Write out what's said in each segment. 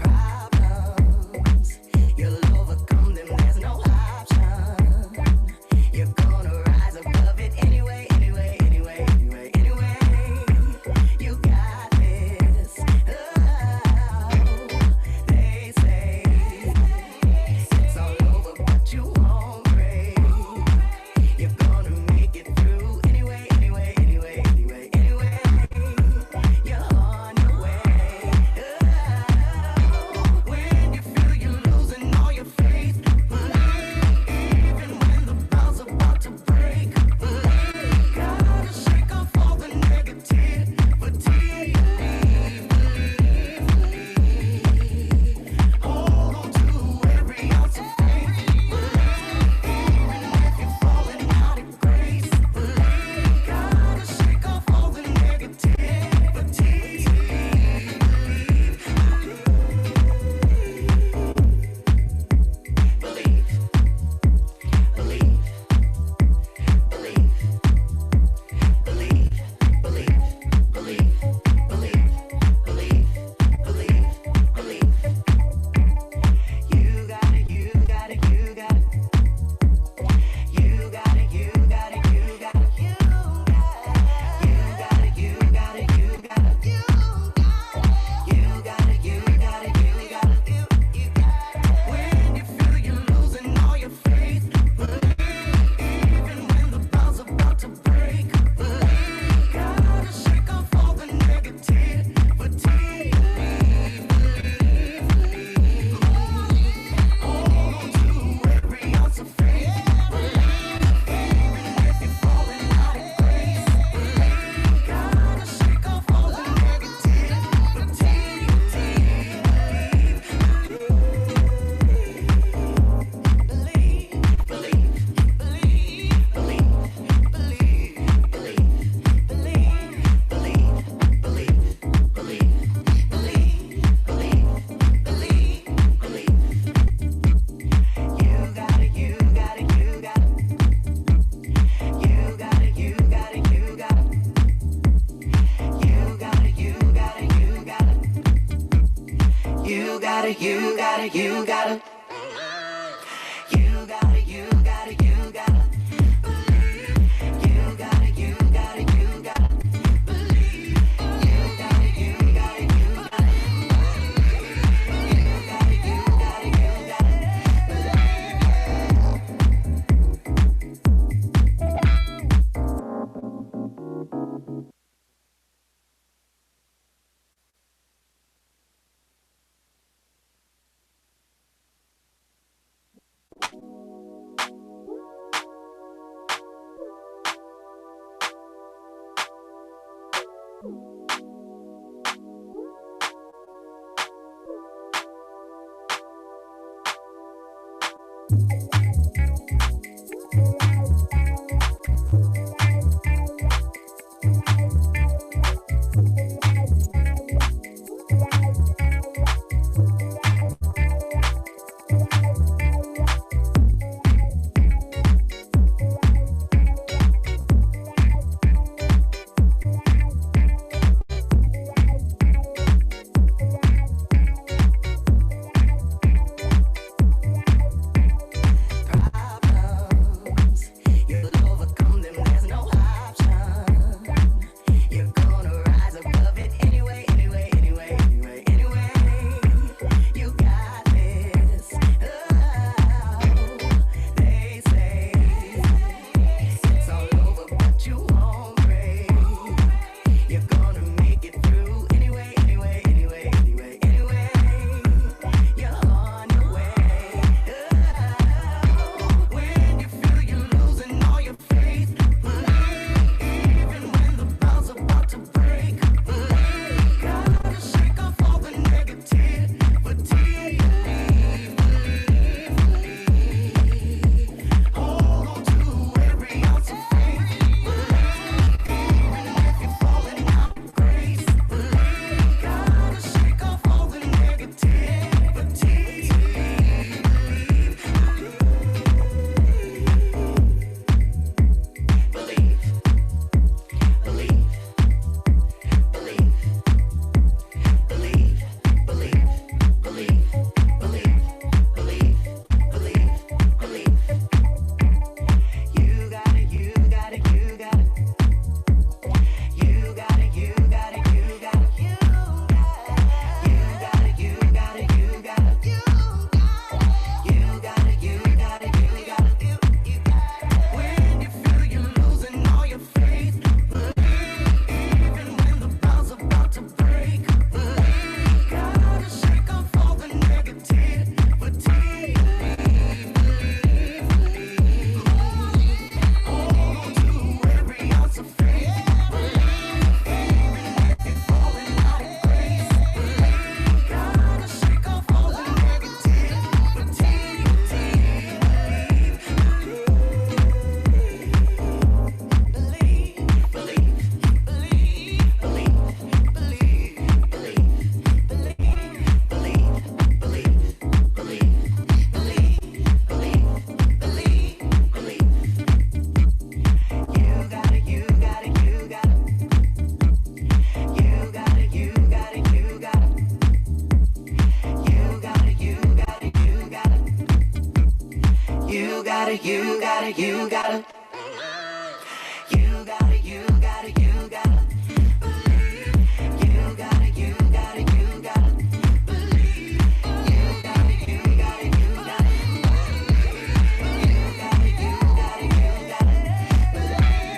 Problems, you'll overcome them. There's no you gotta, you gotta, you gotta, you gotta believe. You gotta, you gotta, you gotta believe. You gotta, you gotta, you gotta believe. You gotta, you gotta, you gotta you gotta, you gotta, you gotta, you gotta, you gotta believe. You gotta, you gotta, you gotta believe. You gotta, you gotta, you gotta believe. You gotta, you gotta, you gotta believe.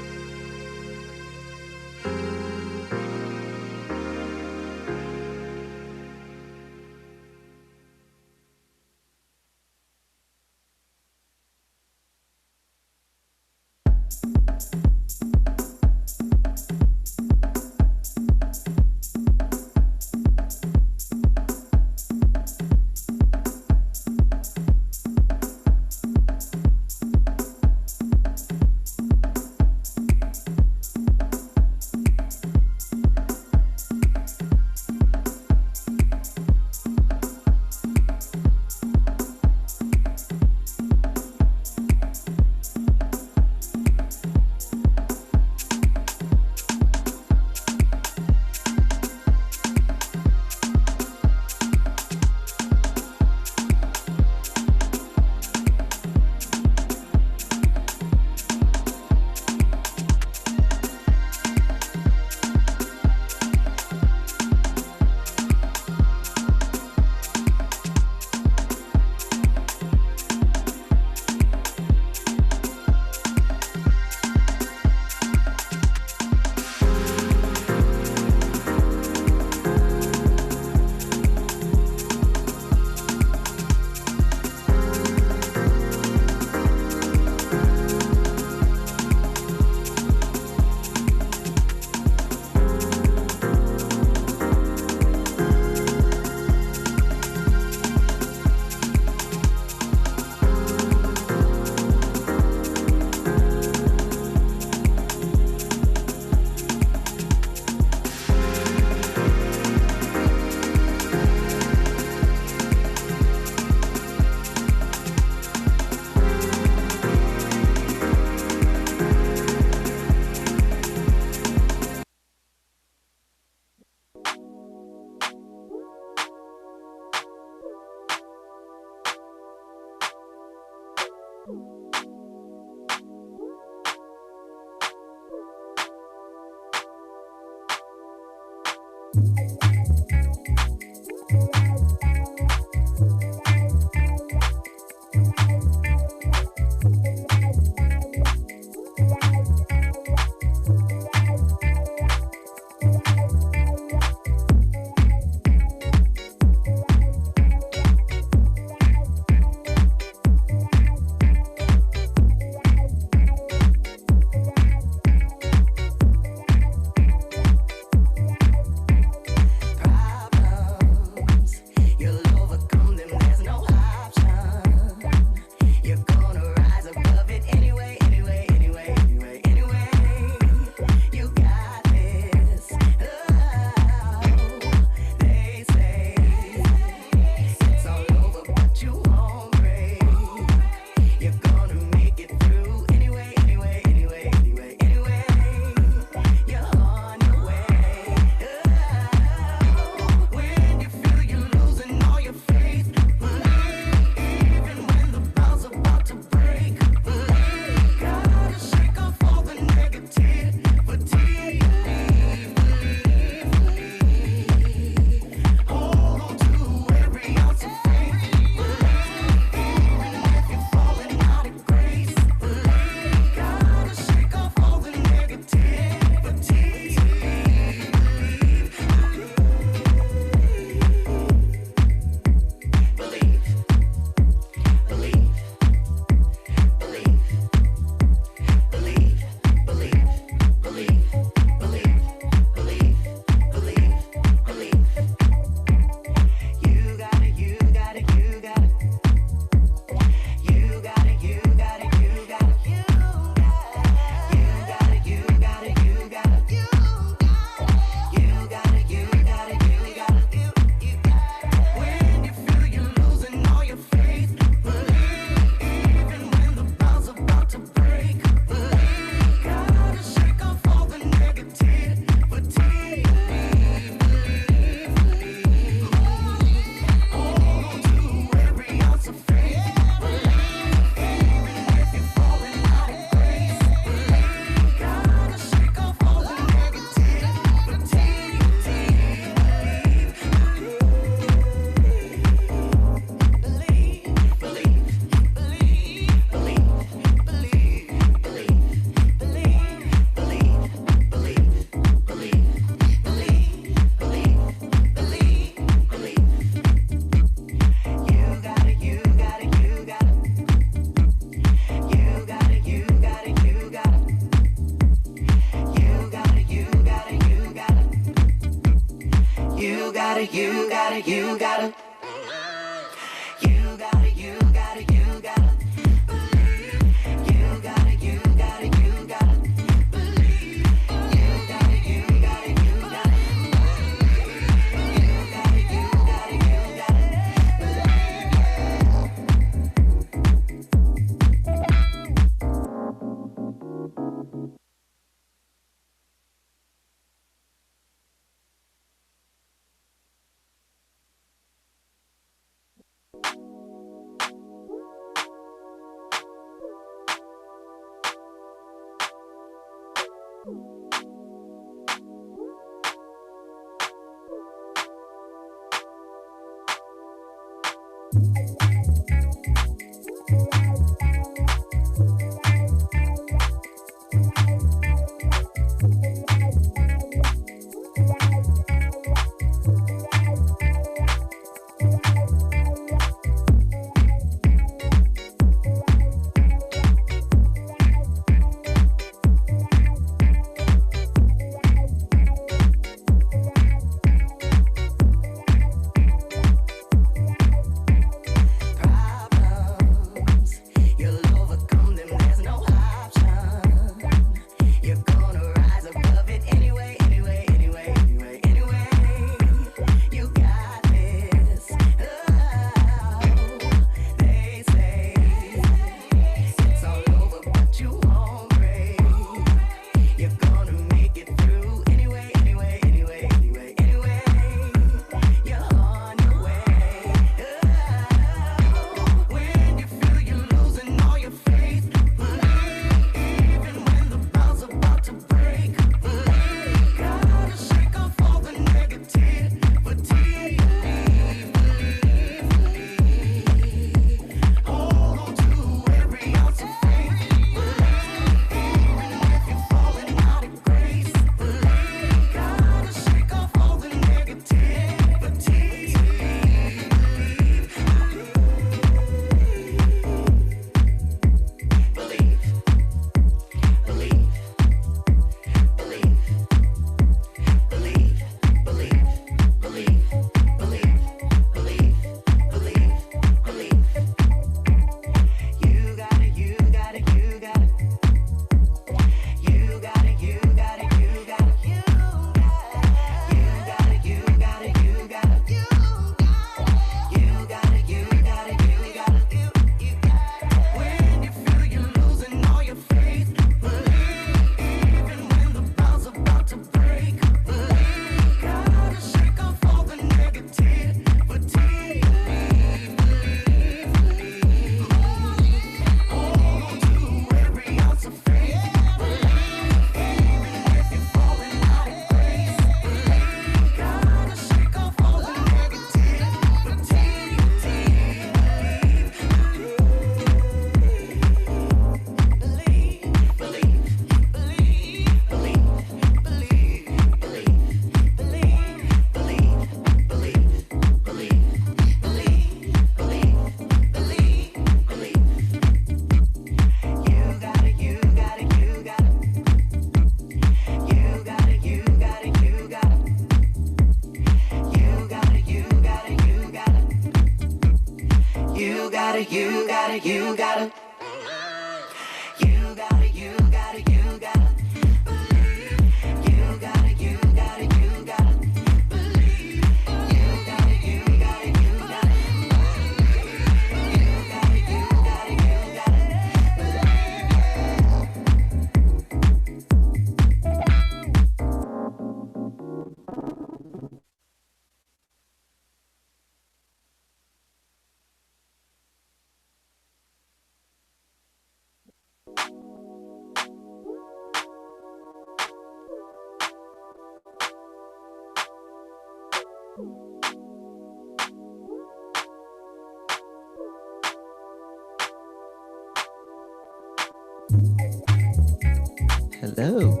Hello.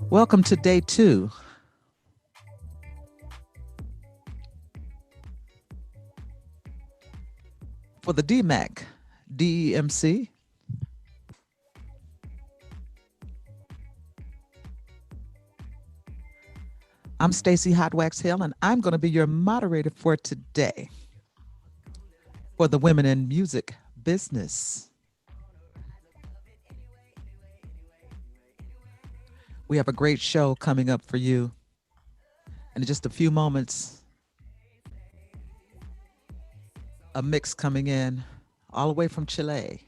Welcome to day 2. For the DMAC, DEMC. I'm Stacy Hotwax Hill, and I'm going to be your moderator for today for the Women in Music business. We have a great show coming up for you. And in just a few moments, a mix coming in all the way from Chile.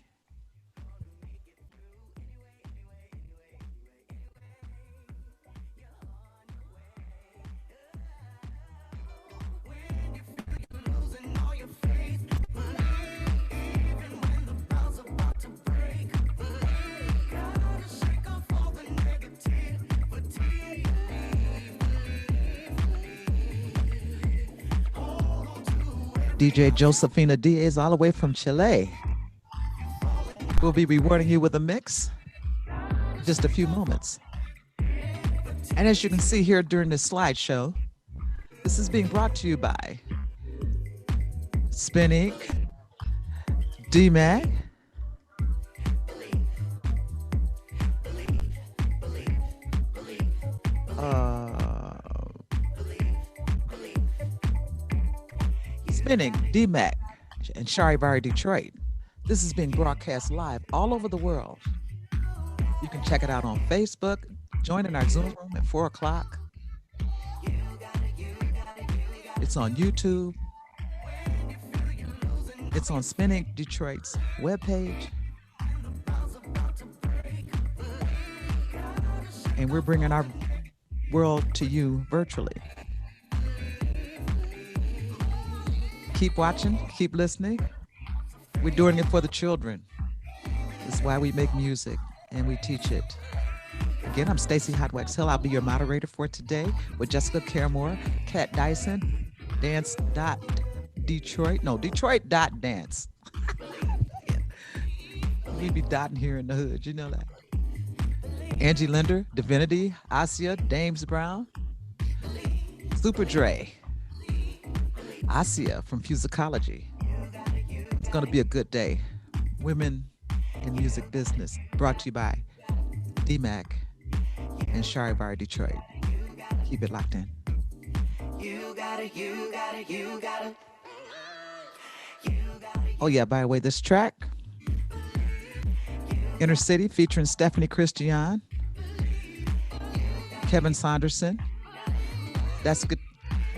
DJ Josephina Diaz all the way from Chile. We'll be rewarding you with a mix in just a few moments. And as you can see here during this slideshow, this is being brought to you by Spinning, DMAC, Spinning, DMAC, and Charivari Detroit. This is being broadcast live all over the world. You can check it out on Facebook. Join in our Zoom room at 4 o'clock. It's on YouTube. It's on Spinning Detroit's webpage. And we're bringing our world to you virtually. Keep watching, keep listening. We're doing it for the children. This is why we make music and we teach it. Again, I'm Stacy Hotwax Hill. I'll be your moderator for today with Jessica Caramore, Kat Dyson, Detroit.dance. We be dotting here in the hood, you know that. Angie Linder, Divinity, Asia, Dames Brown, Super Dre, Asia from Fusicology. It's going to be a good day. Women in Music Business, brought to you by DMAC and Charivari Detroit. Keep it locked in. Oh yeah, by the way, this track, Inner City, featuring Stephanie Christian, Kevin Saunderson. That's good.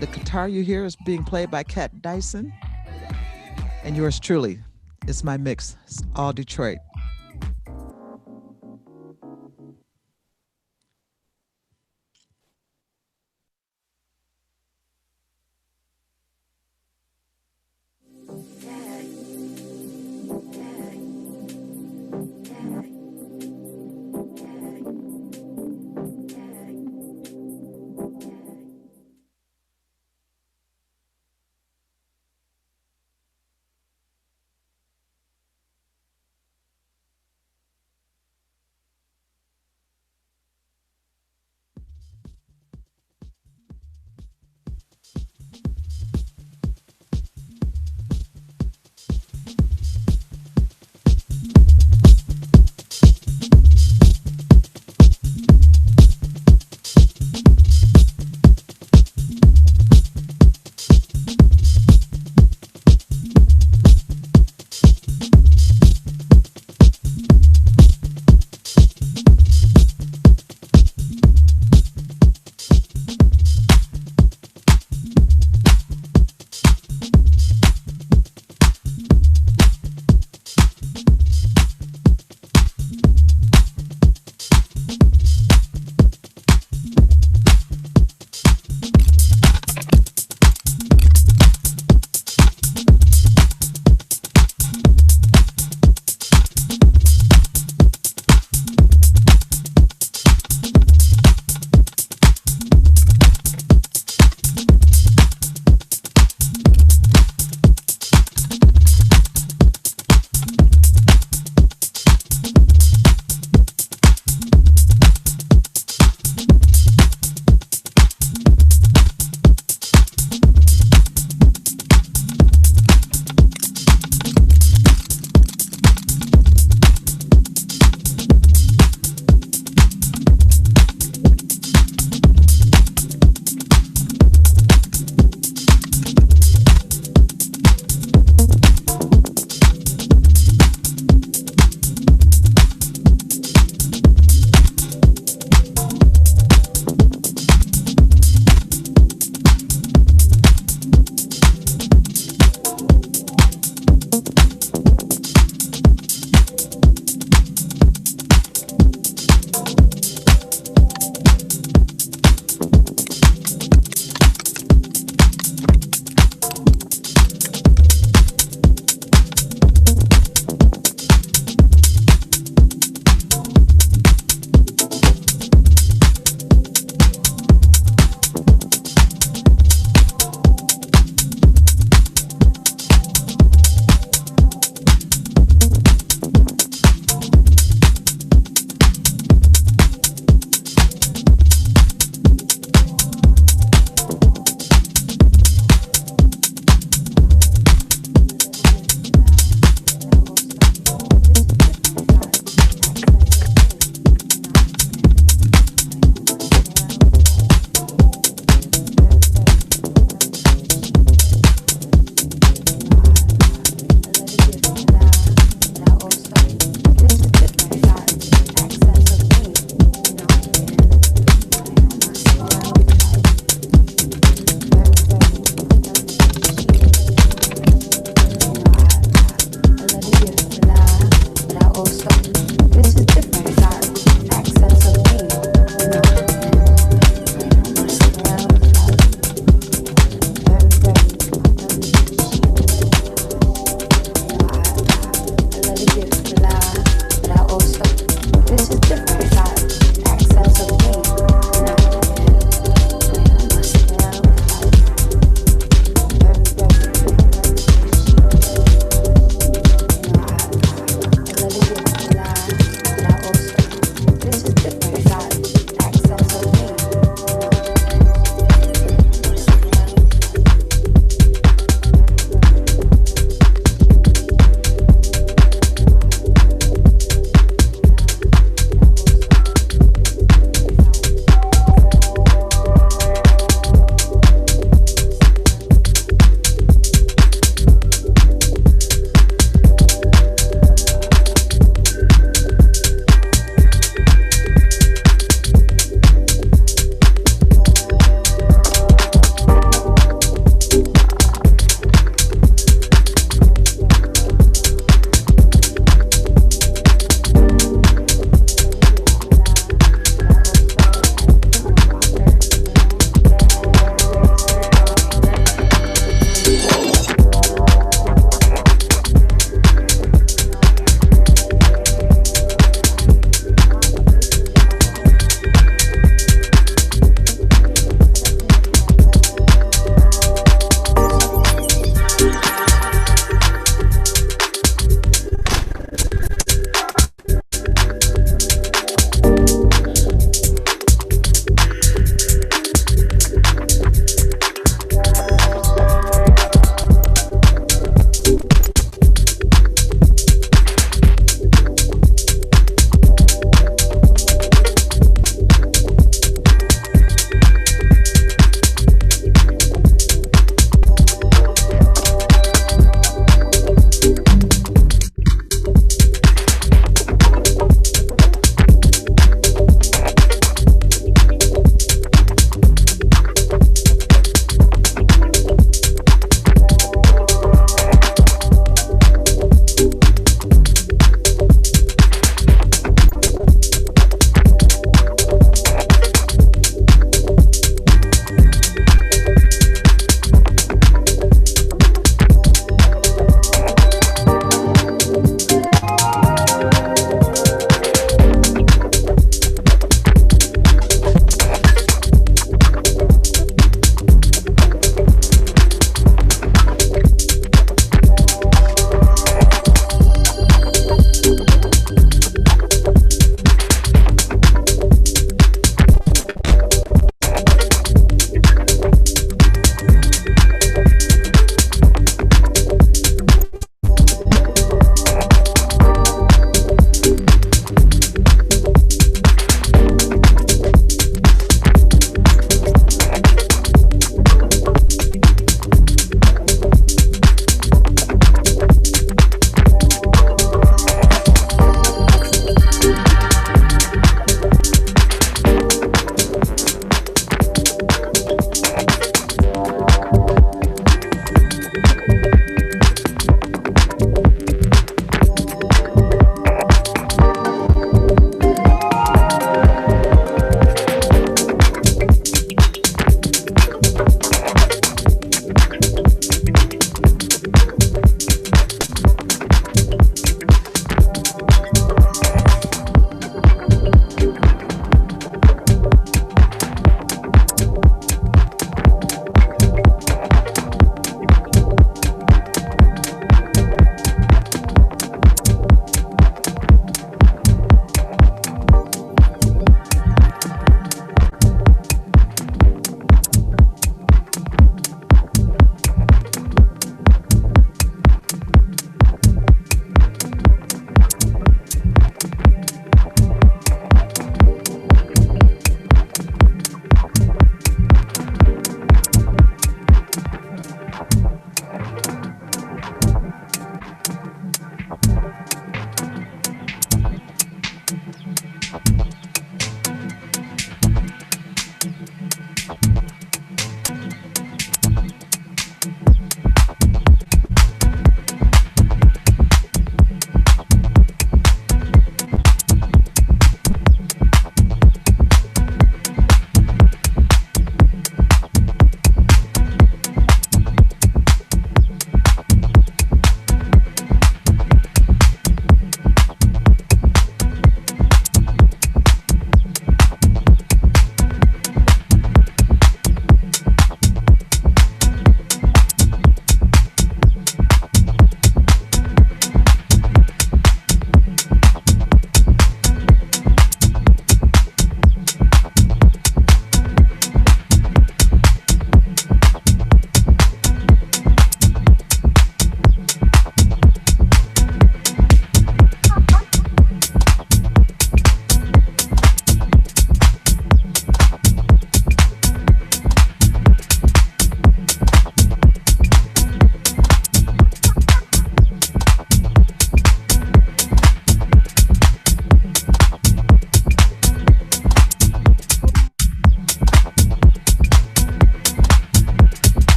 The guitar you hear is being played by Kat Dyson. And yours truly, it's my mix. It's all Detroit.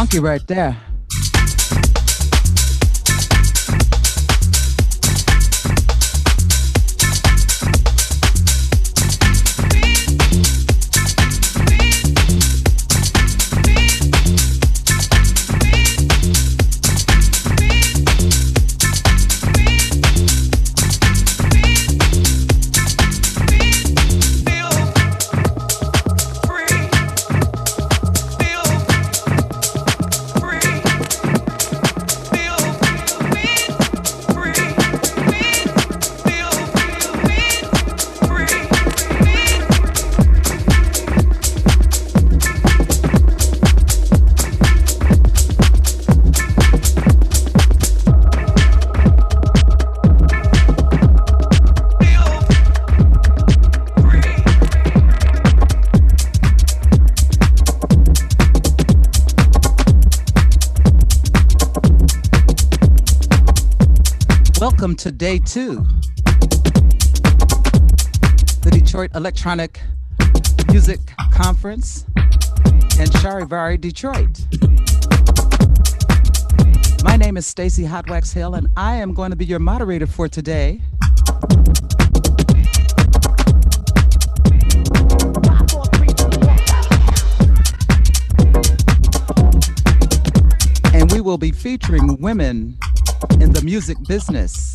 funky right there. Welcome to day 2, the Detroit Electronic Music Conference in Charivari, Detroit. My name is Stacey Hotwax Hill, and I am going to be your moderator for today. And we will be featuring women in the music business.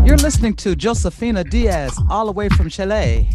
You're listening to Josefina Diaz, all the way from Chile.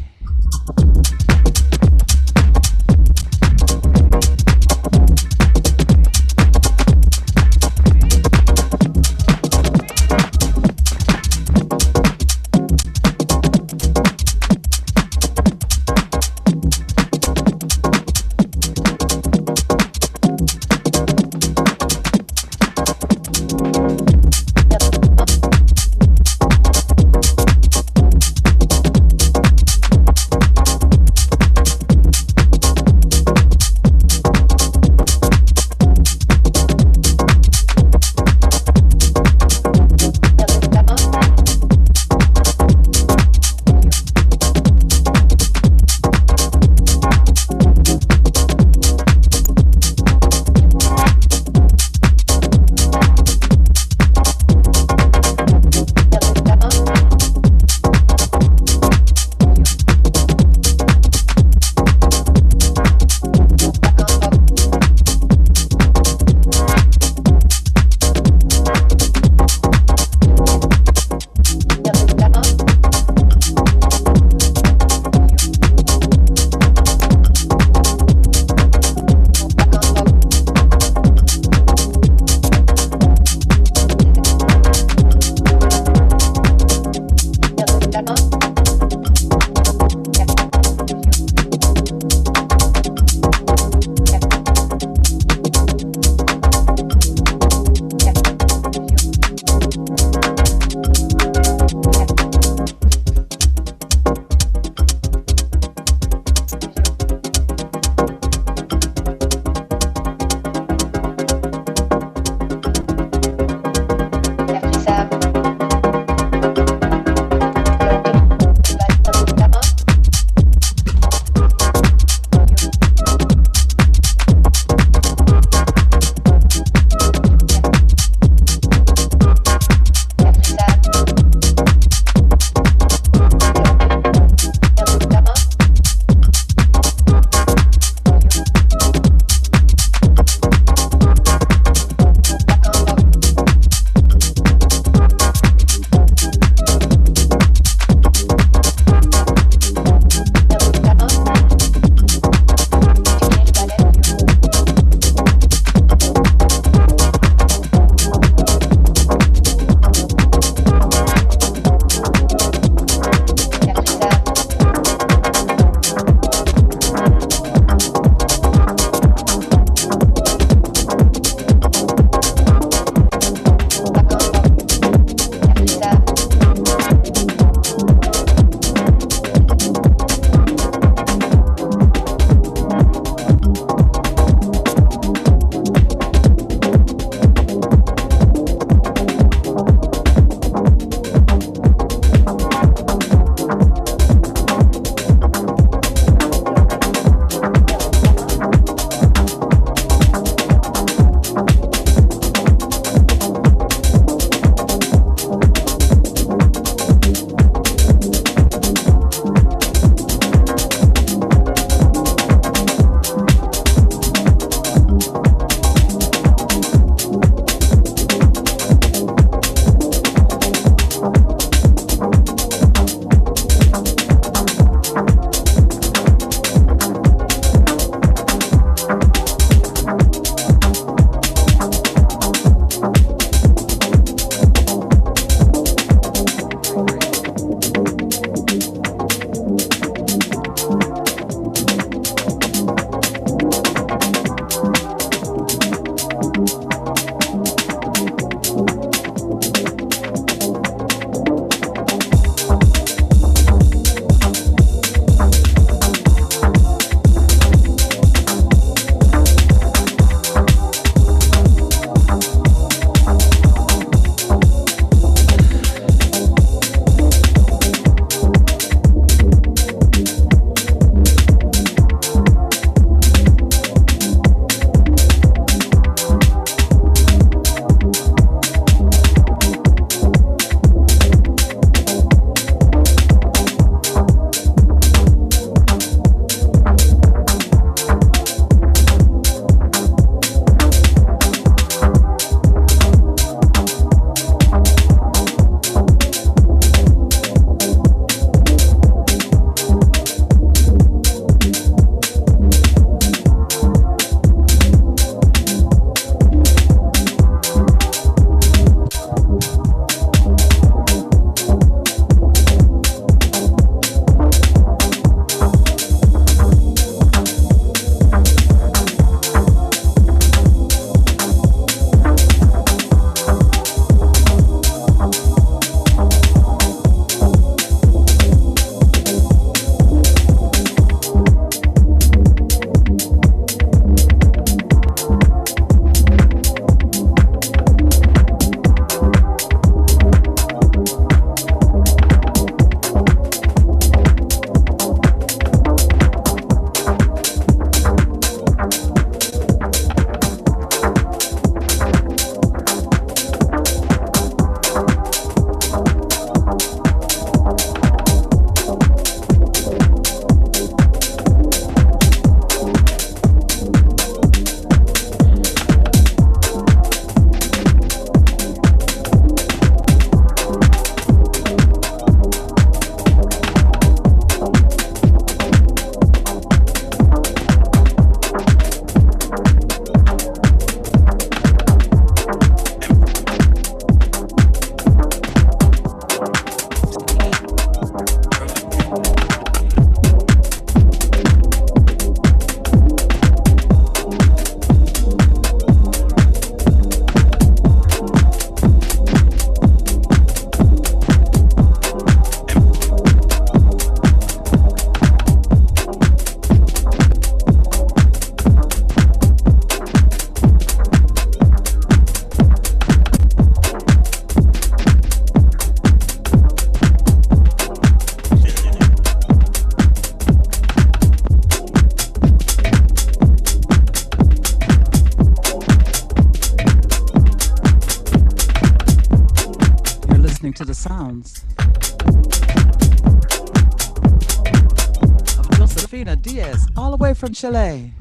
Diaz, all the way from Chile.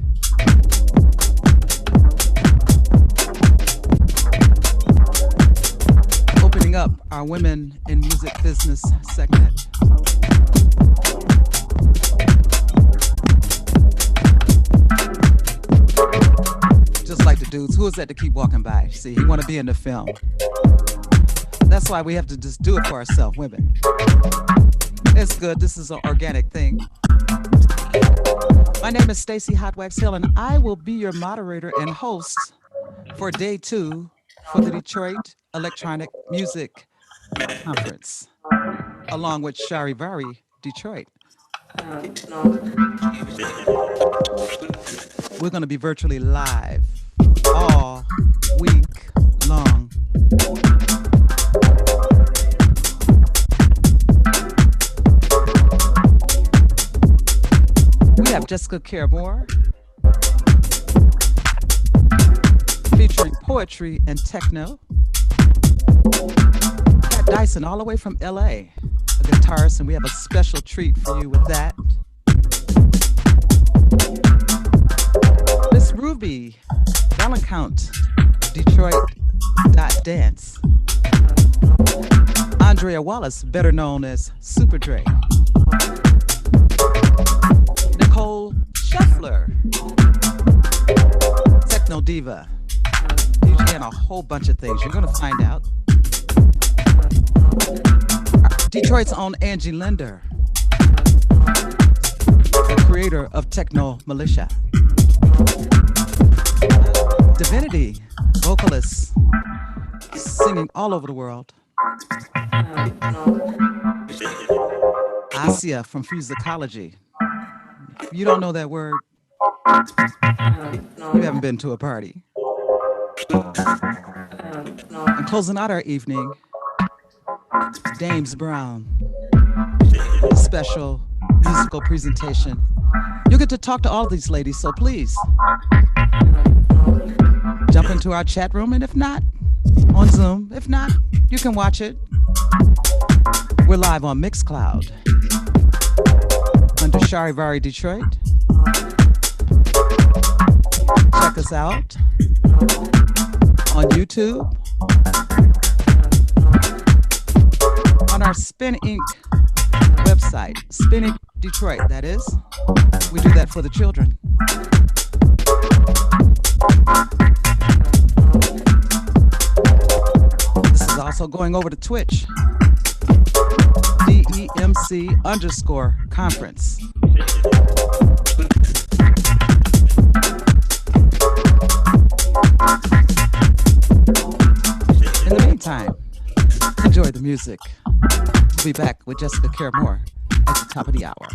Opening up our Women in Music Business segment. Just like the dudes, who is that to keep walking by? See, he want to be in the film. That's why we have to just do it for ourselves, women. It's good. This is an organic thing. My name is Stacey Hotwax Hill, and I will be your moderator and host for day 2 for the Detroit Electronic Music Conference, along with Charivari Detroit. We're going to be virtually live all week long. We have Jessica Care-Moore featuring poetry and techno. Got Dyson all the way from LA, a guitarist, and we have a special treat for you with that. Miss Ruby Valencourt, Detroit.dance. Andrea Wallace, better known as Super Dre. Nicole Scheffler, Techno Diva, DJ, and a whole bunch of things. You're going to find out. Detroit's own Angie Linder, the creator of Techno Militia. Divinity, vocalist, singing all over the world. Asia from Fusicology. If you don't know that word, you haven't been to a party. And closing out our evening, Dames Brown, a special musical presentation. You get to talk to all these ladies, so please jump into our chat room, and if not, on Zoom. If not, you can watch it. We're live on Mixcloud under Charivari Detroit. Check us out on YouTube, on our Spin Inc. website, Spin Inc. Detroit, that is. We do that for the children. This is also going over to Twitch, DEMC_conference. In the meantime, enjoy the music. We'll be back with Jessica Care-Moore at the top of the hour.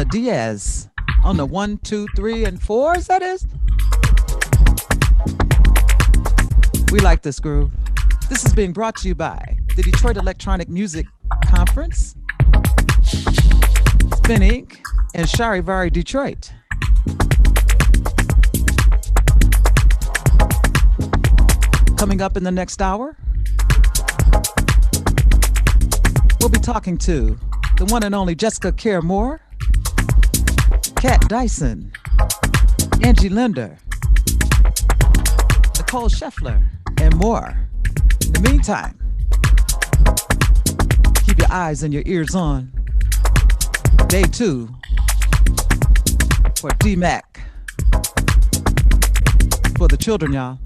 Diaz on the 1, 2, 3, and 4s, that is. We like this groove. This is being brought to you by the Detroit Electronic Music Conference, Spinning, and Charivari Detroit. Coming up in the next hour, we'll be talking to the one and only Jessica Care Moore, Kat Dyson, Angie Linder, Nicole Scheffler, and more. In the meantime, keep your eyes and your ears on. Day 2 for D-Mac. For the children, y'all.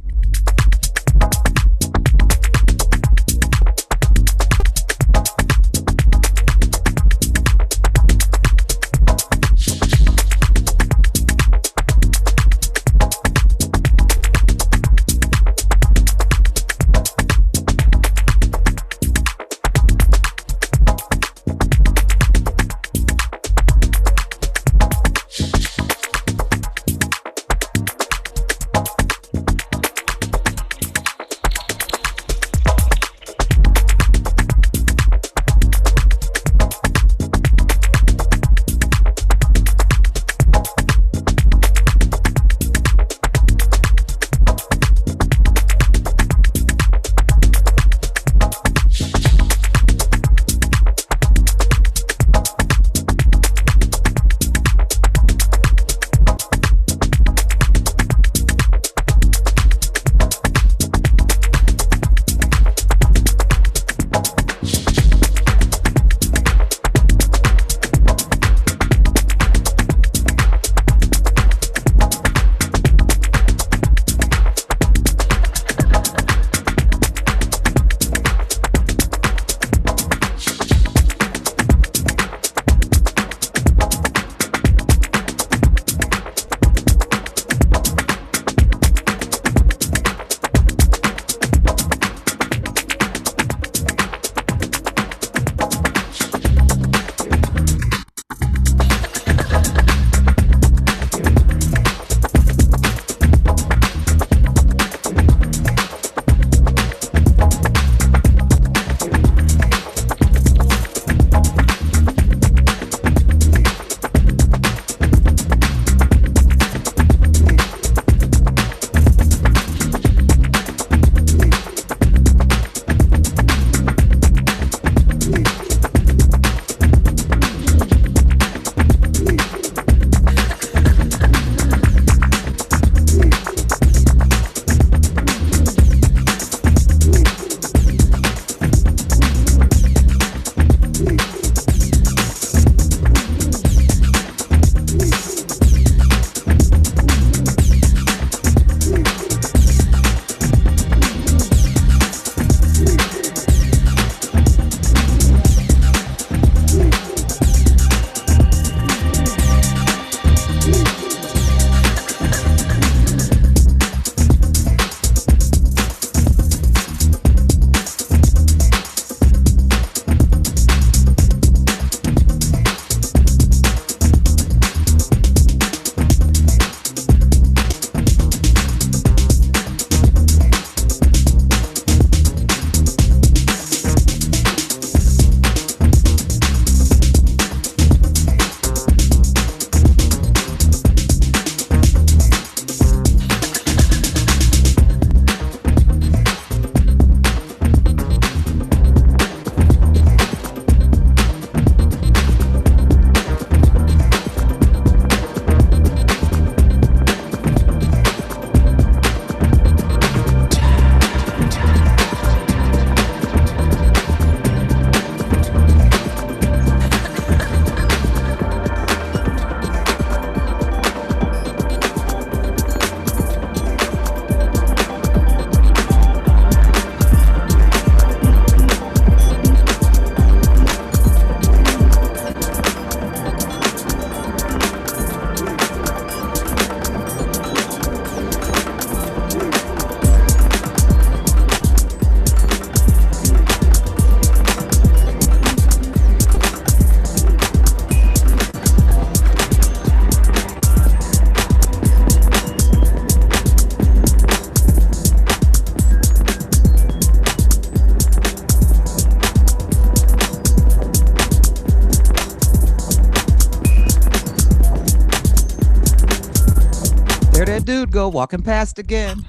dude go walking past again?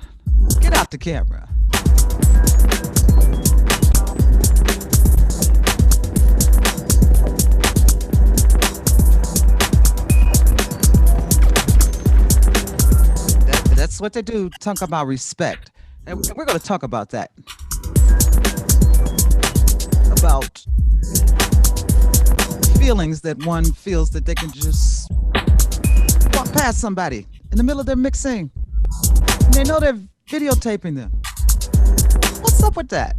Get out the camera. That's what they do, talk about respect. And we're going to talk about that. About feelings that one feels that they can just walk past somebody in the middle of their mixing. And they know they're videotaping them. What's up with that?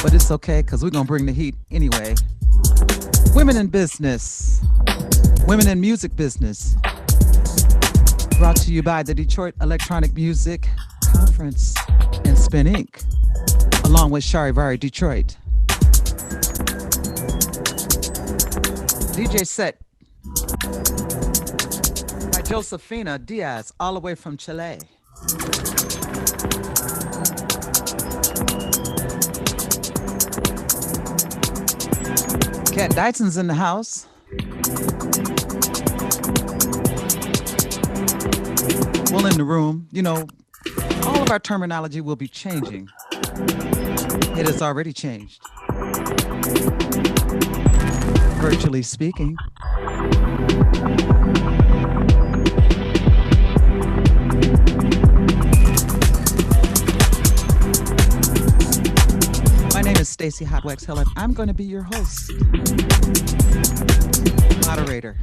But it's okay, because we're going to bring the heat anyway. Women in business. Women in music business. Brought to you by the Detroit Electronic Music Conference and Spin Inc., along with Charivari Detroit. DJ set by Josefina Diaz, all the way from Chile. Cat Dyson's in the house. Well, in the room, you know, all of our terminology will be changing. It has already changed. Virtually speaking. My name is Stacey Hotwax Hill, and I'm going to be your host, moderator.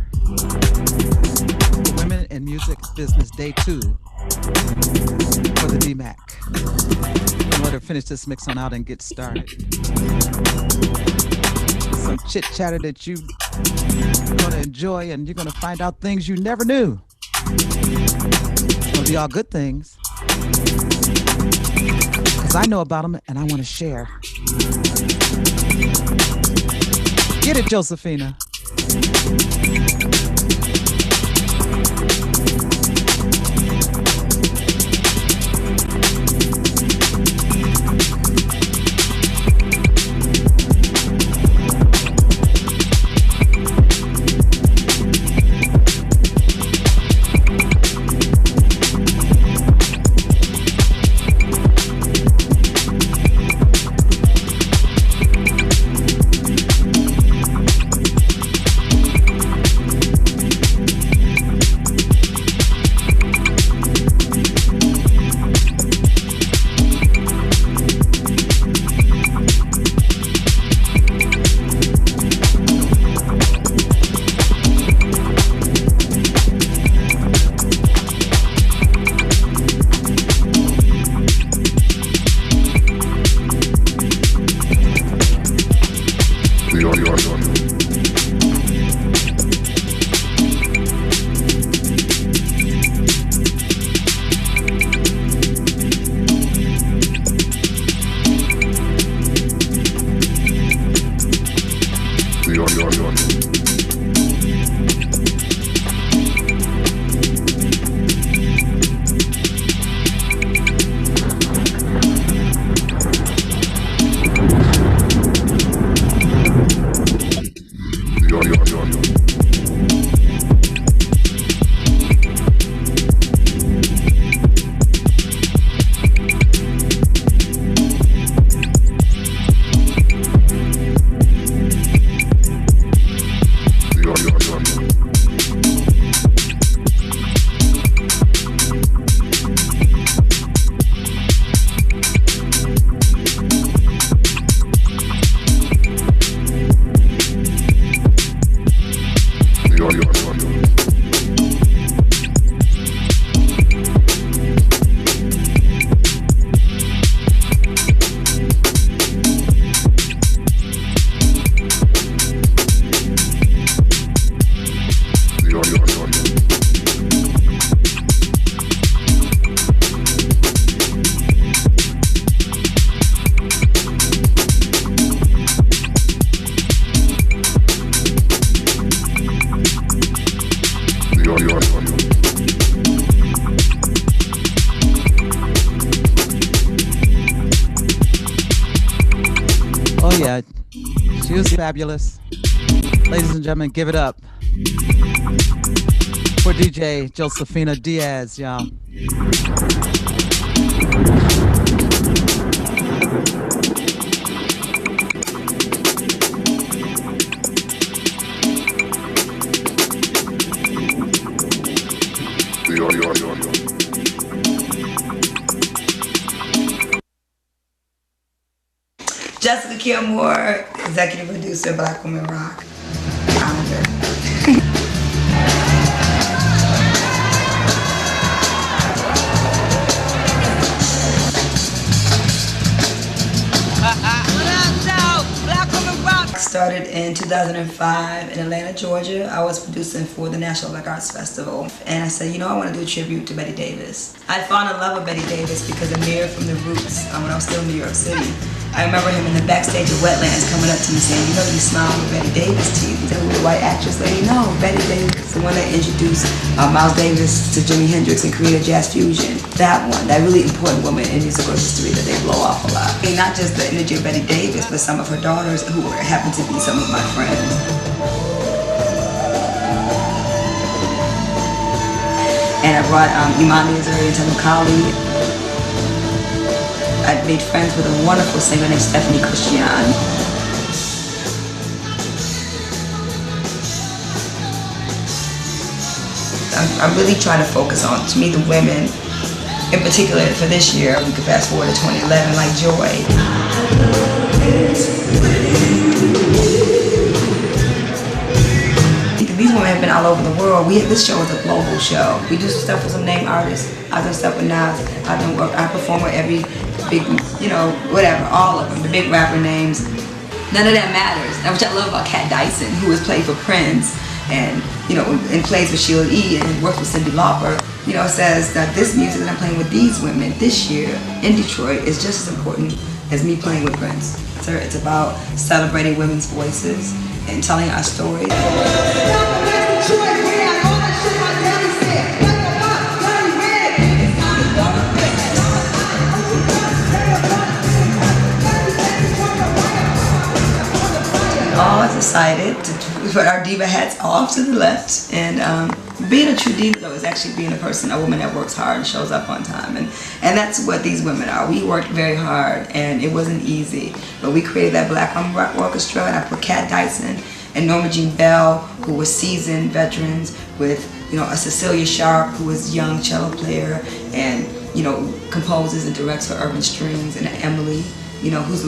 Women in Music Business Day 2 for the DMAC. I'm going to finish this mix on out and get started. Some chit chatter that you're going to enjoy, and you're going to find out things you never knew. It's going to be all good things, because I know about them and I want to share. Get it, Josefina. yeah, she was fabulous. Ladies and gentlemen, give it up for DJ Josephina Diaz, y'all. Jessica Kilmore, executive producer, Black Women Rock. Founder. Started in 2005 in Atlanta, Georgia. I was producing for the National Black Arts Festival. And I said, you know, I want to do a tribute to Betty Davis. I fell in love with Betty Davis because Amir from The Roots, when I was still in New York City, I remember him in the backstage of Wetlands coming up to me saying, you know, you smile with Betty Davis teeth. He said, who, the white actress lady? No, Betty Davis, the one that introduced Miles Davis to Jimi Hendrix and created jazz fusion. That one, that really important woman in musical history that they blow off a lot. And not just the energy of Betty Davis, but some of her daughters who happen to be some of my friends. And I brought Imani Azuri and Tanu Kali. I made friends with a wonderful singer named Stephanie Christian. I'm really trying to focus on, to me, the women, in particular for this year, we could fast forward to 2011, like Joy. These women have been all over the world. This show is a global show. We do stuff with some named artists. I've done stuff with Nas. I perform with every big, you know, whatever, all of them, the big rapper names. None of that matters. And which I love about Kat Dyson, who has played for Prince and, you know, and plays with Sheila E. and works with Cyndi Lauper. You know, says that this music that I'm playing with these women this year in Detroit is just as important as me playing with Prince. So it's about celebrating women's voices and telling our stories. All decided to put our diva hats off to the left, and being a true diva though is actually being a woman that works hard and shows up on time, and that's what these women are. We worked very hard, and it wasn't easy, but we created that Black Women Rock Orchestra, and I put Kat Dyson and Norma Jean Bell, who were seasoned veterans, with, you know, a Cecilia Sharp, who was a young cello player, and, you know, composes and directs for Urban Strings, and Emily, you know, who's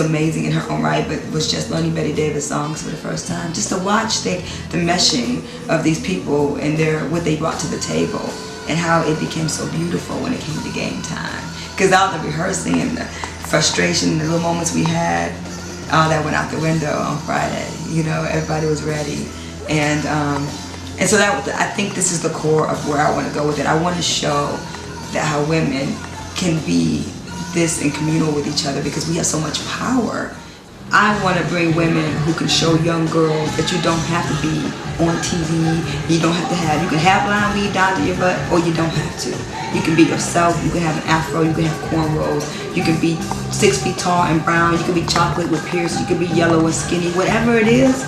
amazing in her own right, but was just learning Betty Davis songs for the first time. Just to watch the meshing of these people and what they brought to the table, and how it became so beautiful when it came to game time. Because all the rehearsing and the frustration and the little moments we had, all that went out the window on Friday. You know, everybody was ready, and so I think this is the core of where I want to go with it. I want to show that how women can be this and communal with each other, because we have so much power. I want to bring women who can show young girls that you don't have to be on TV, you can have blonde weave down to your butt, or you don't have to. You can be yourself, you can have an afro, you can have cornrows, you can be 6 feet tall and brown, you can be chocolate with piercing, you can be yellow and skinny, whatever it is.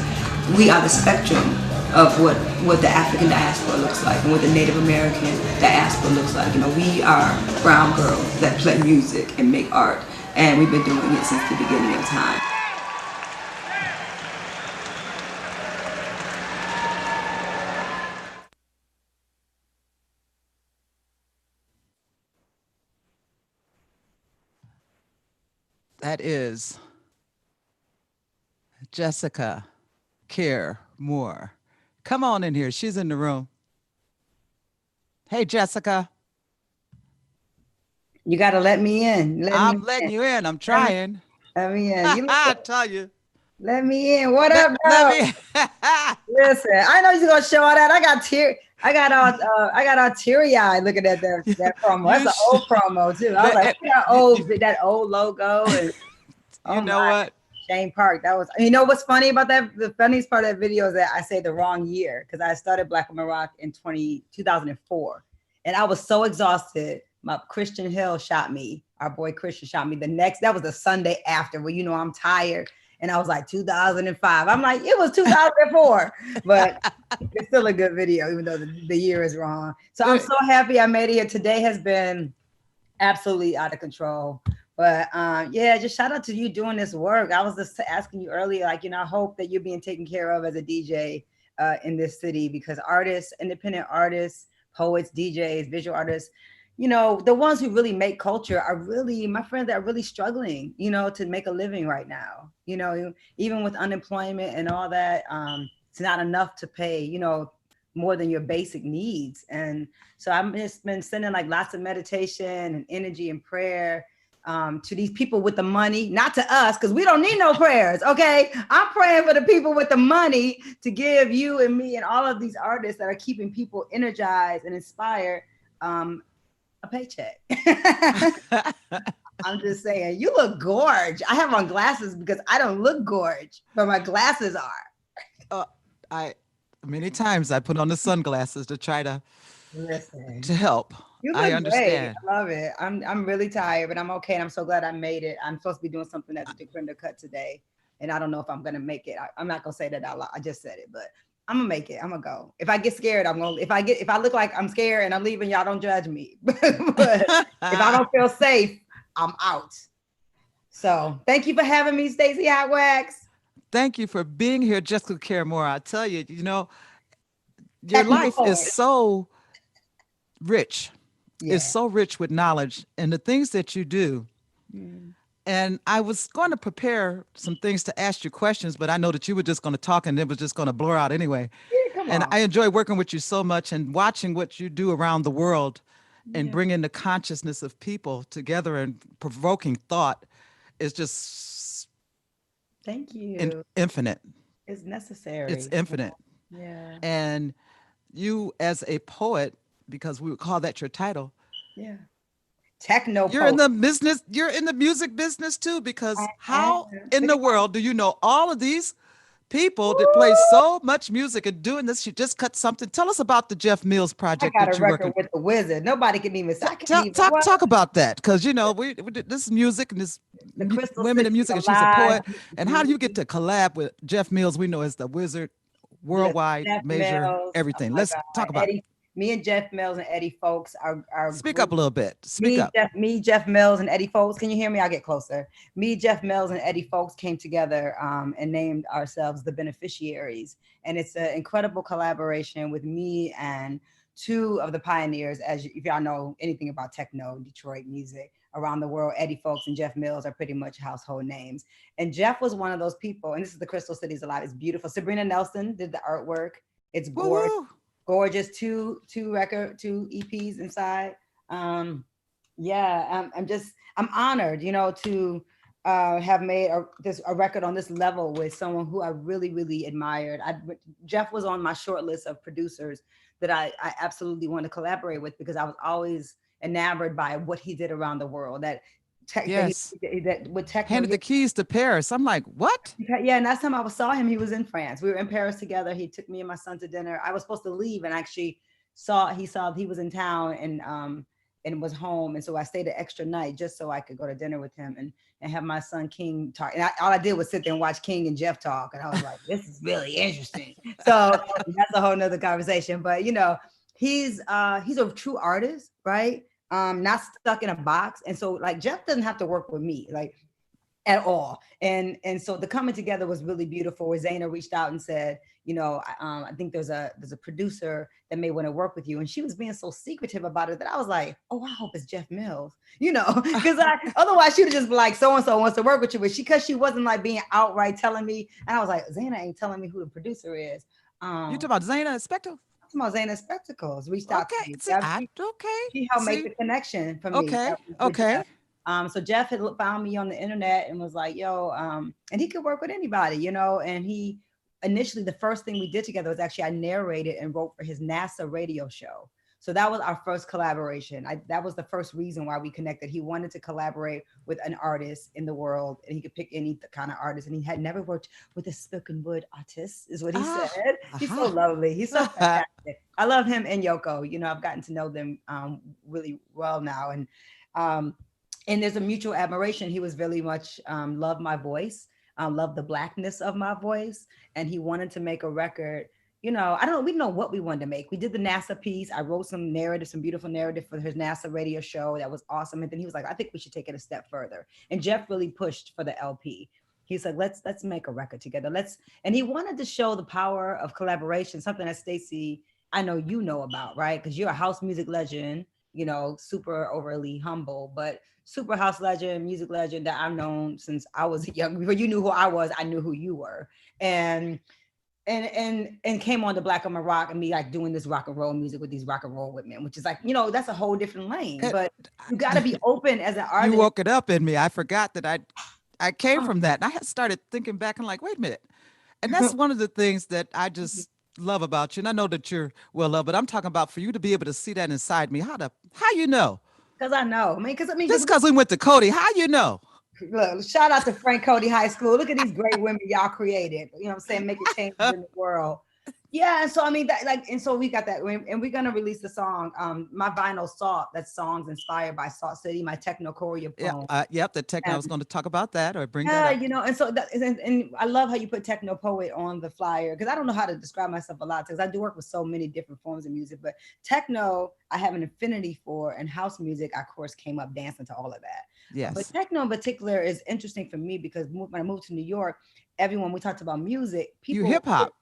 We are the spectrum of what the African diaspora looks like and what the Native American diaspora looks like. You know, we are brown girls that play music and make art, and we've been doing it since the beginning of time. That is Jessica Moore. Come on in here. She's in the room. Hey, Jessica. You got to let me in. I'm letting you in. I'm trying. Let me in. I tell you. Let me in. What up, bro? Listen, I know you're gonna show all that. I got all teary-eyed looking at that promo. That's an old promo too. I was like, that old logo. And, you know what? Shane Park. That was. You know what's funny about that? The funniest part of that video is that I say the wrong year, because I started Black Women Rock in 2004, and I was so exhausted. my Christian Hill shot me. Our boy Christian shot me that was the Sunday after, where, I'm tired. And I was like, 2005. I'm like, it was 2004, but it's still a good video, even though the year is wrong. So I'm so happy I made it here. Today has been absolutely out of control. But yeah, just shout out to you doing this work. I was just asking you earlier, like, I hope that you're being taken care of as a DJ in this city, because artists, independent artists, poets, DJs, visual artists, the ones who really make culture are really, my friends, are really struggling, to make a living right now. Even with unemployment and all that, it's not enough to pay, more than your basic needs. And so I've just been sending like lots of meditation and energy and prayer to these people with the money, not to us, because we don't need no prayers. Okay. I'm praying for the people with the money to give you and me and all of these artists that are keeping people energized and inspired a paycheck. I'm just saying, you look gorge. I have on glasses because I don't look gorge, but my glasses are. Many times I put on the sunglasses to try to help. You look I understand. Great. I love it. I'm really tired, but I'm okay. And I'm so glad I made it. I'm supposed to be doing something at the Decrinder Cut today, and I don't know if I'm gonna make it. I'm not gonna say that out loud. I just said it, but I'm gonna make it. I'm gonna go. If I get scared, I'm gonna. If I look like I'm scared and I'm leaving, y'all don't judge me. But if I don't feel safe, I'm out. So thank you for having me, Stacey Hot Wax. Thank you for being here, Jessica Caramore. I tell you, your life is so rich. It's so rich with knowledge and the things that you do. And I was going to prepare some things to ask you questions, but I know that you were just going to talk and it was just going to blur out anyway. And I enjoy working with you so much and watching what you do around the world and bringing the consciousness of people together and provoking thought is just thank you. Infinite. It's necessary. It's infinite. Yeah. And you as a poet, because we would call that your title. Yeah. Techno. You're in the business. You're in the music business too, because how in the world do you know all of these people that play so much music and doing this? You just cut something. Tell us about the Jeff Mills project. I got a record with the Wizard. Nobody can even talk about that, because we this music and this women in music, and she's a poet. And how do you get to collab with Jeff Mills? We know as the Wizard, worldwide, major, Mills, everything. Let's talk about it. Me and Jeff Mills and Eddie Folks are speak up a little bit. Speak up. Jeff Mills and Eddie Folks. Can you hear me? I'll get closer. Me, Jeff Mills and Eddie Folks came together and named ourselves the Beneficiaries. And it's an incredible collaboration with me and two of the pioneers, if y'all know anything about techno, Detroit music around the world. Eddie Folks and Jeff Mills are pretty much household names. And Jeff was one of those people, and this is the Crystal Cities Alive. It's beautiful. Sabrina Nelson did the artwork. It's gorgeous. Woo-hoo. Gorgeous, two EPs inside. I'm honored, to have made a record on this level with someone who I really, really admired. Jeff was on my short list of producers that I absolutely want to collaborate with, because I was always enamored by what he did around the world. That with techno, handed the keys to Paris. I'm like, what? Yeah, and last time I saw him, he was in France. We were in Paris together. He took me and my son to dinner. I was supposed to leave, and actually he was in town and was home, and so I stayed an extra night just so I could go to dinner with him and have my son King talk. And all I did was sit there and watch King and Jeff talk, and I was like, this is really interesting. So that's a whole nother conversation. But he's a true artist, right? Not stuck in a box. And so like Jeff doesn't have to work with me like at all. And so the coming together was really beautiful, where Zaina reached out and said, I think there's a producer that may want to work with you. And she was being so secretive about it that I was like, oh, I hope it's Jeff Mills, because otherwise she would just be like, so-and-so wants to work with you. But because she wasn't like being outright telling me. And I was like, Zaina ain't telling me who the producer is. You talking about Zaina Spector? Zaina Spectacles reached out to me. She helped make the connection for me. Okay. So Jeff had found me on the internet and was like, yo, and he could work with anybody, and he initially, the first thing we did together was actually I narrated and wrote for his NASA radio show. So that was our first collaboration. That was the first reason why we connected. He wanted to collaborate with an artist in the world, and he could pick any kind of artist. And he had never worked with a spoken word artist, is what he said. He's so lovely. He's so fantastic. I love him and Yoko. You know, I've gotten to know them really well now, and there's a mutual admiration. He was very much loved my voice, loved the blackness of my voice, and he wanted to make a record. You know, we didn't know what we wanted to make. We did the NASA piece. I wrote some narrative, some beautiful narrative for his NASA radio show. That was awesome. And then he was like, I think we should take it a step further. And Jeff really pushed for the LP. He's like, let's make a record together. And he wanted to show the power of collaboration, something that Stacey, I know you know about, right? Because you're a house music legend, you know, super overly humble, but super house legend, music legend that I've known since I was young. Before you knew who I was, I knew who you were. And came on to Black Woman Rock and me like doing this rock and roll music with these rock and roll women, which is like, you know, that's a whole different lane. But you got to be open as an artist. You woke it up in me. I forgot that I came from that. And I had started thinking back and like, wait a minute. And that's one of the things that I just love about you. And I know that you're well loved, but I'm talking about for you to be able to see that inside me. How you know? Because I know. Just because we went to Cody, how you know? Look, shout out to Frank Cody High School. Look at these great women y'all created. You know what I'm saying? Making changes in the world. Yeah, and so I mean that and so we got that, and we're gonna release the song, my vinyl Salt. That's songs inspired by Salt City, my techno choreo poem. Yep, the techno. I was going to talk about that or bring that up. You know, and so and I love how you put Techno Poet on the flyer, because I don't know how to describe myself a lot, because I do work with so many different forms of music, but techno I have an affinity for, and house music I of course came up dancing to all of that. Yes. But techno in particular is interesting for me because when I moved to New York, we talked about music, people hip hop.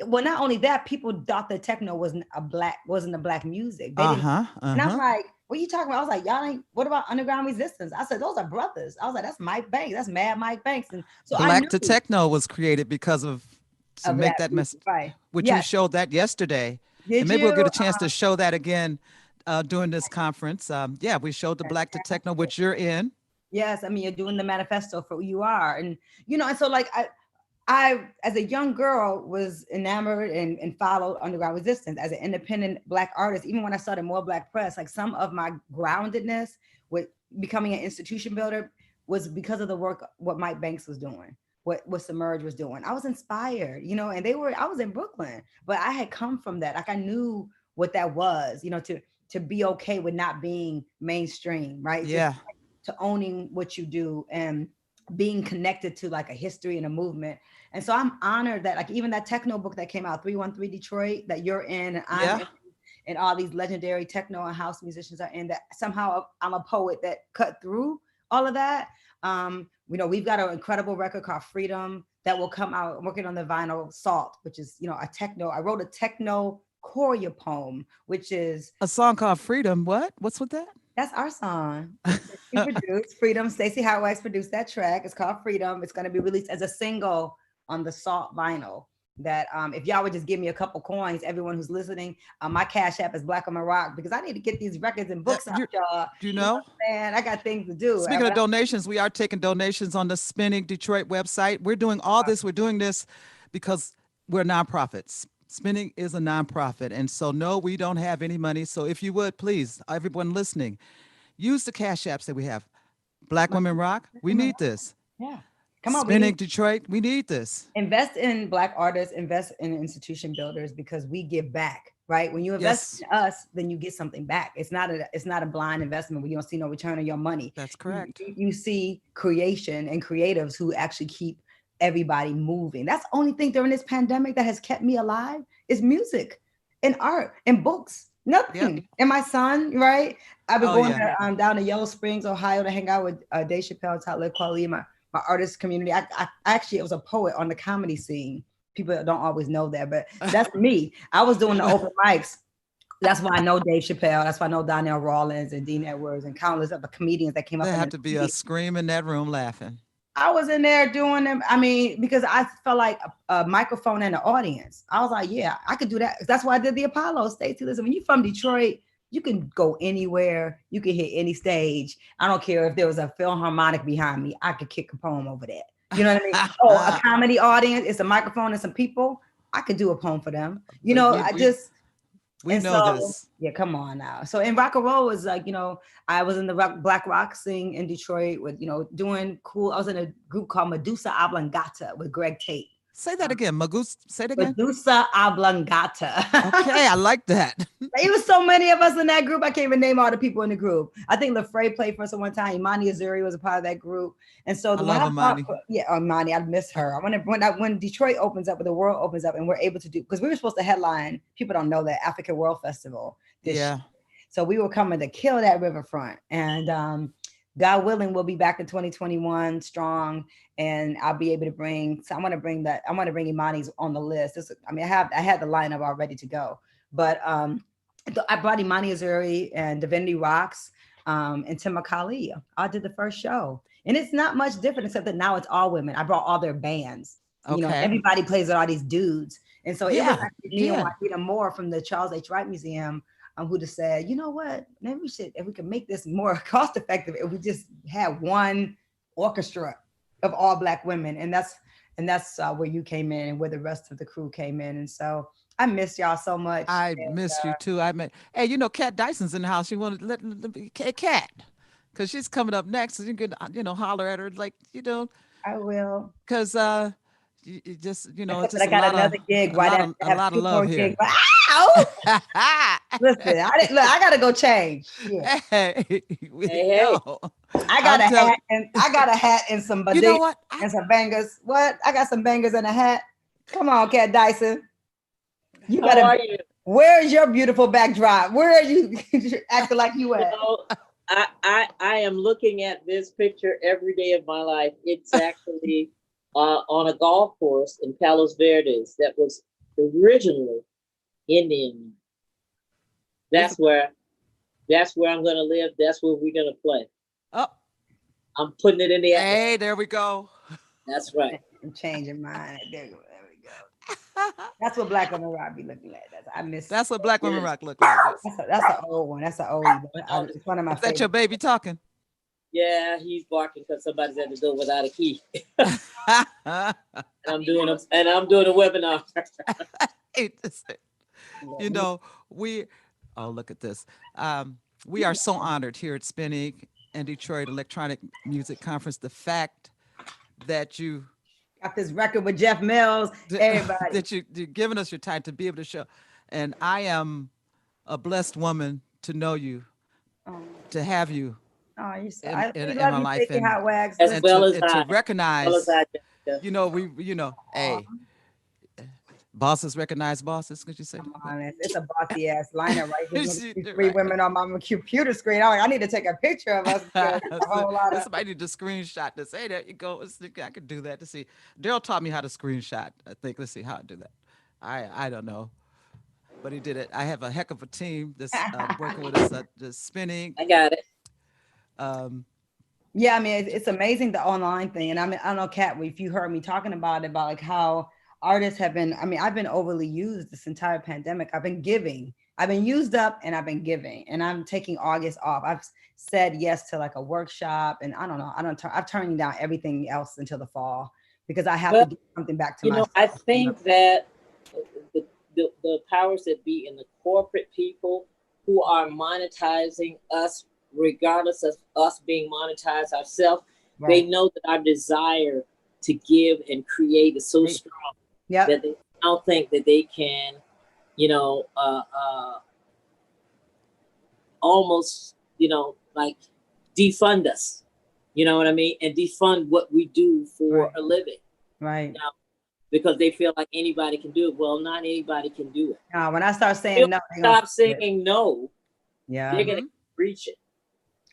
Well, not only that, people thought that techno wasn't a black music. They didn't. And I'm like, what are you talking about? I was like, y'all ain't, what about Underground Resistance? I said, those are brothers. I was like, that's Mike Banks. That's Mad Mike Banks. And so Black to Techno was created because of make that message. Right. Which you showed that yesterday. And maybe we'll get a chance to show that again during this conference. We showed the Black to Techno, which you're in. Yes. I mean, you're doing the manifesto for who you are. And, you know, and so like, I, as a young girl, was enamored and followed Underground Resistance as an independent Black artist. Even when I started More Black Press, like some of my groundedness with becoming an institution builder was because of the work, what Mike Banks was doing, what Submerge was doing. I was inspired, you know, and I was in Brooklyn, but I had come from that. Like I knew what that was, you know, to be okay with not being mainstream, right? Yeah. To owning what you do and being connected to like a history and a movement. And so I'm honored that like even that techno book that came out, 313 Detroit, that you're in, and I'm in, and all these legendary techno and house musicians are in, that somehow I'm a poet that cut through all of that. You know, we've got an incredible record called Freedom that will come out. I'm working on the vinyl Salt, which is, you know, I wrote a techno choreo poem, which is a song called Freedom. What's with that? That's our song. We produced Freedom. Stacey Hotwax produced that track. It's called Freedom. It's going to be released as a single on the Salt vinyl. That if y'all would just give me a couple coins, everyone who's listening, my Cash App is Black on My Rock, because I need to get these records and books out, y'all. Do you know? Man, I got things to do. Speaking of donations, we are taking donations on the Spinning Detroit website. We're doing all this. We're doing this because we're nonprofits. Spinning is a nonprofit. And so, no, we don't have any money. So if you would, please, everyone listening, use the Cash Apps that we have. Black Women Rock, we need this. Yeah. Come on. Spinning Detroit, we need this. Invest in Black artists, invest in institution builders, because we give back, right? When you invest in us, then you get something back. It's not a blind investment where you don't see no return on your money. That's correct. You see creation and creatives who actually keep everybody moving. That's the only thing during this pandemic that has kept me alive is music and art and books. Nothing. Yep. And my son, right? I've been going down to Yellow Springs, Ohio to hang out with Dave Chappelle, Talib Kweli, my artist community. I actually was a poet on the comedy scene. People don't always know that, but that's me. I was doing the open mics. That's why I know Dave Chappelle. That's why I know Donnell Rawlins and Dean Edwards and countless other comedians that came up. There had to be a scream in that room laughing. I was in there doing them. I mean, because I felt like a microphone and an audience. I was like, yeah, I could do that. That's why I did the Apollo. Stacey, listen, when you're from Detroit, you can go anywhere. You can hit any stage. I don't care if there was a Philharmonic behind me. I could kick a poem over that. You know what I mean? A comedy audience, it's a microphone and some people. I could do a poem for them. You know, We And know so, this. yeah, come on now. So in rock and roll was like, I was in the black rock scene in Detroit with, doing cool. I was in a group called Medusa Oblongata with Greg Tate. Say that again, Magoose. Say it again. Medusa Oblongata. Okay, I like that. There was so many of us in that group. I can't even name all the people in the group. I think LaFrey played for us at one time. Imani Azuri was a part of that group. And so I love Imani. Imani, I miss her. When Detroit opens up, when the world opens up, and we're able to do, because we were supposed to headline. People don't know that African World Festival. Yeah. So we were coming to kill that riverfront, and God willing, we'll be back in 2021 strong, and I'll be able to bring. So I want to bring Imani's on the list. I had the lineup all ready to go, but I brought Imani Azuri and Divinity Rocks and Tima Kali. I did the first show, and it's not much different except that now it's all women. I brought all their bands. Okay. Everybody plays with all these dudes, and so it was actually me and yeah. Juanita Moore from the Charles H. Wright Museum. Who just said, you know what, maybe if we can make this more cost effective, if we just had one orchestra of all Black women, and that's where you came in and where the rest of the crew came in, and so I miss y'all so much. I missed you too. Hey, Kat Dyson's in the house. You want to let Kat, because she's coming up next. So you can holler at her like I will, because you just it's just I got another gig right after a lot of love here. Ow! Listen, I gotta go change. Yeah. Hey. I got a hat and some you know what? and some bangers. What? I got some bangers and a hat. Come on, Kat Dyson. How are you? Where's your beautiful backdrop? Where are you acting like you at? I am looking at this picture every day of my life. It's actually on a golf course in Palos Verdes that was originally Indian. That's where I'm gonna live. That's where we're gonna play. Oh, I'm putting it in the atmosphere. Hey, there we go. That's right. I'm changing mine. There we go. That's what Black Women Rock be looking like. That's what Black Women Rock look like. That's an old one. That's an oldie. It's one of my. Is that your baby talking? Yeah, he's barking because somebody's at the door without a key. and I'm doing a webinar. Look at this. We are so honored here at Spinning and Detroit Electronic Music Conference. The fact that you got this record with Jeff Mills, everybody. That you're giving us your time to be able to show. And I am a blessed woman to know you, to have you in my life. And to recognize, hey, bosses recognize bosses. Could you say? It's a bossy ass lineup right here. Three women on my computer screen. I'm like, I need to take a picture of us. Somebody need to screenshot this. Hey, there you go. I could do that to see. Daryl taught me how to screenshot. I think. Let's see how to do that. I don't know, but he did it. I have a heck of a team that's working with us. Just Spinning. I got it. Yeah, I mean, it's amazing, the online thing. And I don't know, Kat, if you heard me talking about like how artists have been, I've been overly used this entire pandemic. I've been giving. I've been used up and I've been giving. And I'm taking August off. I've said yes to like a workshop, and I don't know. I've turned down everything else until the fall because I have to give something back to myself. I think that the powers that be and the corporate people who are monetizing us, regardless of us being monetized ourselves, they know that our desire to give and create is so strong that they don't think that they can, almost, like defund us, you know what I mean? And defund what we do for a living. Right. Because they feel like anybody can do it. Well, not anybody can do it. No, when I start saying no, stop saying no. Yeah. They're gonna reach it.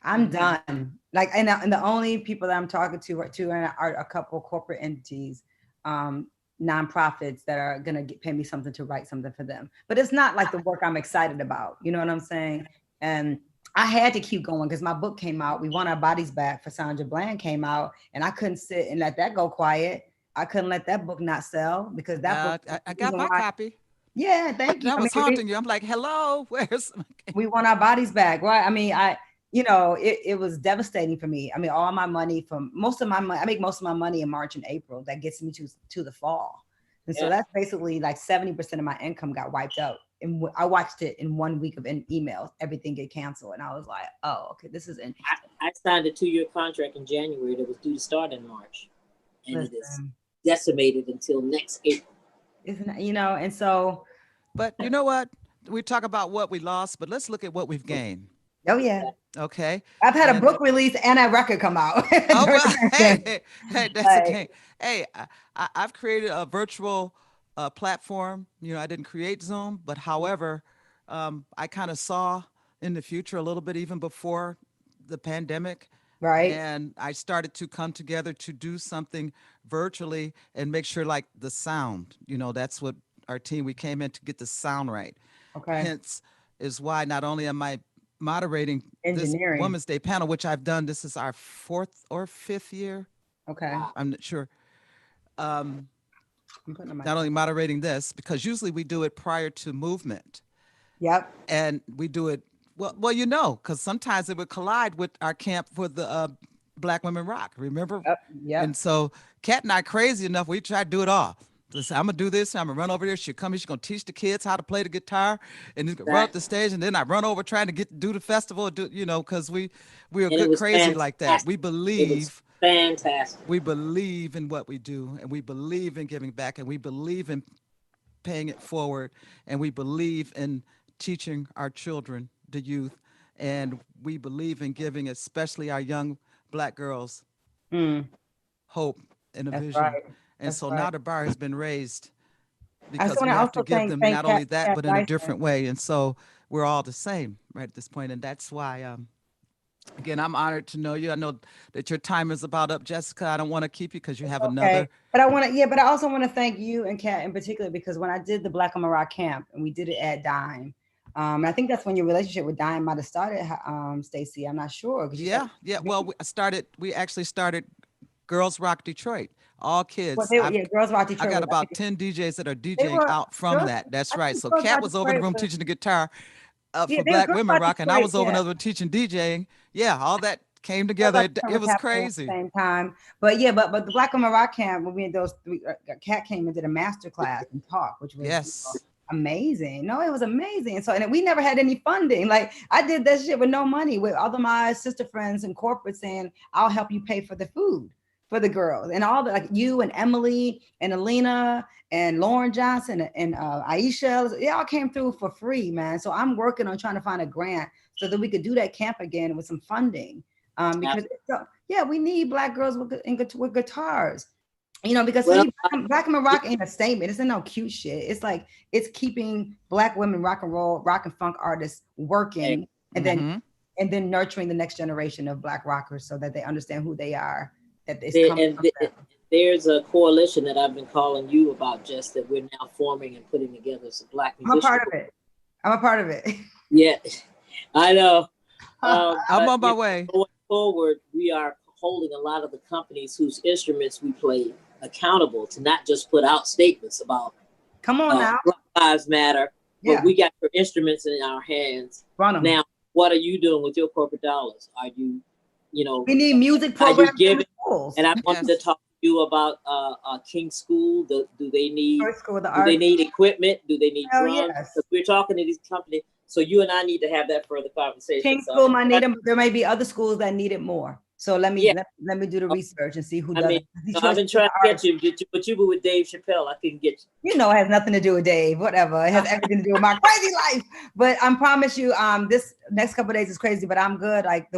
I'm done. Like, and the only people that I'm talking to are a couple corporate entities, nonprofits that are gonna pay me something to write something for them. But it's not like the work I'm excited about. You know what I'm saying? And I had to keep going because my book came out. We Want Our Bodies Back for Sandra Bland came out, and I couldn't sit and let that go quiet. I couldn't let that book not sell because that book. I got my copy. Yeah, thank you. That was haunting you. I'm like, hello, where's? We Want Our Bodies Back, right? It was devastating for me. All my money most of my money, I make most of my money in March and April. That gets me to the fall. And so that's basically like 70% of my income got wiped out. I watched it in 1 week of emails, everything get canceled. And I was like, oh, okay, this is interesting. I signed a 2-year contract in January that was due to start in March. And it is Listen, decimated until next April. isn't it, and so. But you know what? We talk about what we lost, but let's look at what we've gained. Oh, yeah. Okay. I've had a And- book release and a record come out. Oh, well, hey, that's Like- okay. Hey, I've created a virtual platform. I didn't create Zoom, but however, I kind of saw in the future a little bit even before the pandemic. Right. And I started to come together to do something virtually and make sure like the sound, that's what our team, we came in to get the sound right. Okay. Hence is why not only am I moderating this Engineering. Women's Day panel, which I've done, this is our 4th or 5th year. Okay. I'm not sure. I'm putting on my. Not only moderating this, because usually we do it prior to movement. Yep. And we do it, well, because sometimes it would collide with our camp for the Black Women Rock, remember? Yep. And so Kat and I, crazy enough, we try to do it all. Listen, I'm gonna do this. I'm gonna run over there. She'll come in. She's gonna teach the kids how to play the guitar, and then run up the stage. And then I run over trying to do the festival. Because we are good crazy like that. We believe. Fantastic. We believe in what we do, and we believe in giving back, and we believe in paying it forward, and we believe in teaching our children, the youth, and we believe in giving, especially our young Black girls, hope and a That's vision. right. And That's so right. now the bar has been raised because we wanna have to also give thank them not only that, Kat but in a Dyson. different way. And so we're all the same right at this point. And that's why, again, I'm honored to know you. I know that your time is about up, Jessica. I don't want to keep you because you have another. But I also want to thank you and Kat in particular, because when I did the Black Women Rock camp and we did it at Dime, I think that's when your relationship with Dime might have started, Stacey. I'm not sure. Yeah. Well, we actually started Girls Rock Detroit. All kids. Girls Rock Detroit. I got about 10 DJs that are DJing out from that. That's right. So Kat was over in the room teaching the guitar for Black Women Rock, and I was over another teaching DJing. Yeah, all that came together. It was crazy. At the same time, but the Black Women Rock camp, when we had those three, Kat came and did a master class and talk, which was amazing. No, it was amazing. And so, and we never had any funding. Like I did that shit with no money, with all of my sister friends and corporate saying, "I'll help you pay for the food for the girls," and all the, like you and Emily and Alina and Lauren Johnson and Aisha, they all came through for free, man. So I'm working on trying to find a grant so that we could do that camp again with some funding. Because we need Black girls with guitars, because Black Women Rock ain't a statement. It's no cute shit. It's like, it's keeping Black women rock and roll, rock and funk artists working, and then nurturing the next generation of Black rockers so that they understand who they are. There's a coalition that I've been calling you about, Jess, that we're now forming and putting together as a Black musician. I'm a part of it. Yeah, I know. I'm on my way. Going forward, we are holding a lot of the companies whose instruments we play accountable to not just put out statements about Black Lives Matter, but we got your instruments in our hands. Now, what are you doing with your corporate dollars? Are you, we need music programs. And I wanted to talk to you about King School. Do they need equipment? Do they need drums? Yes. We're talking to these companies. So you and I need to have that further conversation. King School might need them, but there may be other schools that need it more. So let me do the research and see who does it. I've been trying to get you, but you were with Dave Chappelle. I couldn't get you. It has nothing to do with Dave. Whatever. It has everything to do with my crazy life. But I promise you, this next couple of days is crazy. But I'm good. Like